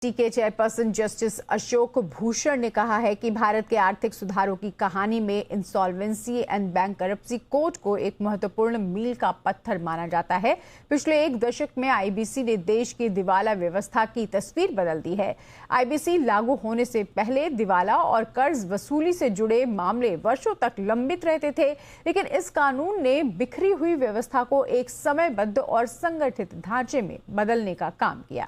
टीके chairperson justice Ashok Bhushan ने कहा है कि भारत के आर्थिक सुधारों की कहानी में इंसॉल्वेंसी एंड बैंकरप्सी कोर्ट को एक महत्वपूर्ण मील का पत्थर माना जाता है। पिछले एक दशक में आईबीसी ने देश की दिवाला व्यवस्था की तस्वीर बदल दी है। आईबीसी लागू होने से पहले दिवाला और कर्ज वसूली से जुड़े मामले वर्षों तक लंबित रहते थे, लेकिन इस कानून ने बिखरी हुई व्यवस्था को एक समयबद्ध और संगठित ढांचे में बदलने का काम किया।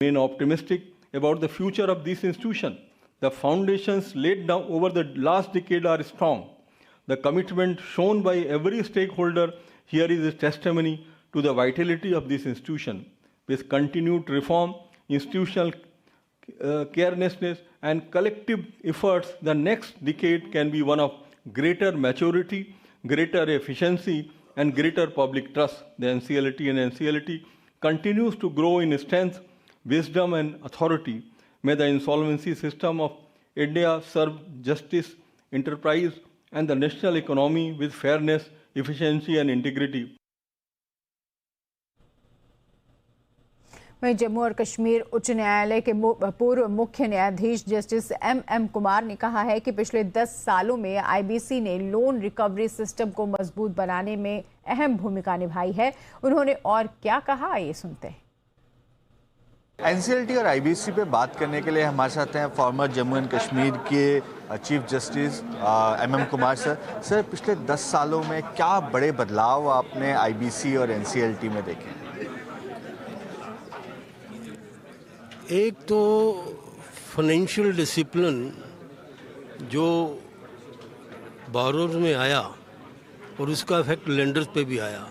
Remain optimistic about the future of this institution. The foundations laid down over the last decade are strong. The commitment shown by every stakeholder here is a testimony to the vitality of this institution. With continued reform, institutional carelessness and collective efforts, the next decade can be one of greater maturity, greater efficiency and greater public trust. The NCLT and NCLT continues to grow in strength, wisdom and authority. May the insolvency system of India serve justice, enterprise and the national economy with fairness, efficiency and integrity. वहीं जम्मू और कश्मीर उच्च न्यायालय के पूर्व मुख्य न्यायाधीश justice M Kumar ने कहा है कि पिछले 10 सालों में आईबीसी ने लोन रिकवरी सिस्टम को मजबूत बनाने में अहम भूमिका निभाई है। उन्होंने और क्या कहा, आइए सुनते हैं। एनसीएलटी और आईबीसी पे बात करने के लिए हमारे साथ हैं फॉर्मर जम्मू एंड कश्मीर के chief justice M Kumar sir. Sir, पिछले 10 सालों में क्या बड़े बदलाव आपने आईबीसी और एनसीएलटी में देखे? एक तो फाइनेंशियल डिसिप्लिन जो बोरोर में आया और उसका इफेक्ट लेंडर्स पे भी आया,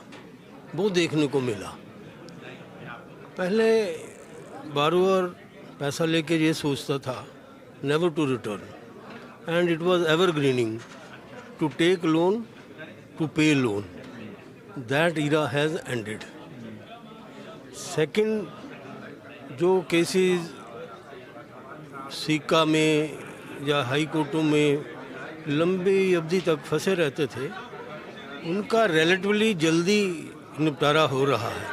वो देखने को मिला। पहले बोरोवर पैसा लेके ये सोचता था never to return and it was evergreening to take loan to pay loan. That era has ended. Second, जो केसेस सीका में या हाई कोर्टों में लंबी अवधि तक फंसे रहते थे, उनका रिलेटिवली जल्दी निपटारा हो रहा है।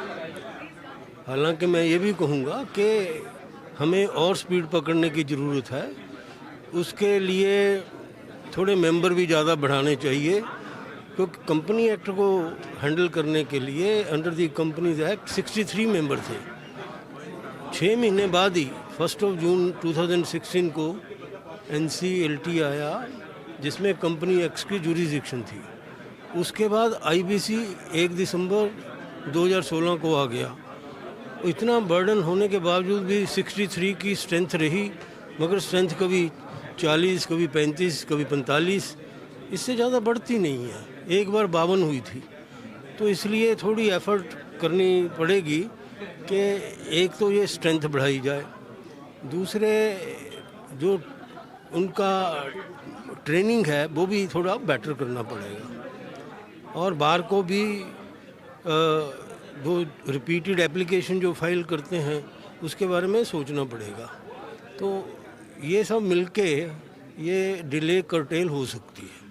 हालांकि मैं ये भी कहूँगा कि हमें और स्पीड पकड़ने की ज़रूरत है। उसके लिए थोड़े मेंबर भी ज़्यादा बढ़ाने चाहिए, क्योंकि कंपनी एक्ट को हैंडल करने के लिए under the companies act 63 member थे। 6 महीने बाद ही 1 जून 2016 को एनसीएलटी आया, जिसमें कंपनी एक्ट की जुरिसडिक्शन थी। उसके बाद आईबीसी 1 दिसंबर 2016 को आ गया। इतना बर्डन होने के बावजूद भी 63 की स्ट्रेंथ रही, मगर स्ट्रेंथ कभी 40, कभी 35, कभी 45, इससे ज़्यादा बढ़ती नहीं है। एक बार 52 हुई थी। तो इसलिए थोड़ी एफर्ट करनी पड़ेगी कि एक तो ये स्ट्रेंथ बढ़ाई जाए, दूसरे जो उनका ट्रेनिंग है वो भी थोड़ा बेटर करना पड़ेगा, और बार को भी वो रिपीटेड एप्लीकेशन जो फाइल करते हैं उसके बारे में सोचना पड़ेगा। तो ये सब मिलके ये डिले कर्टेल हो सकती है।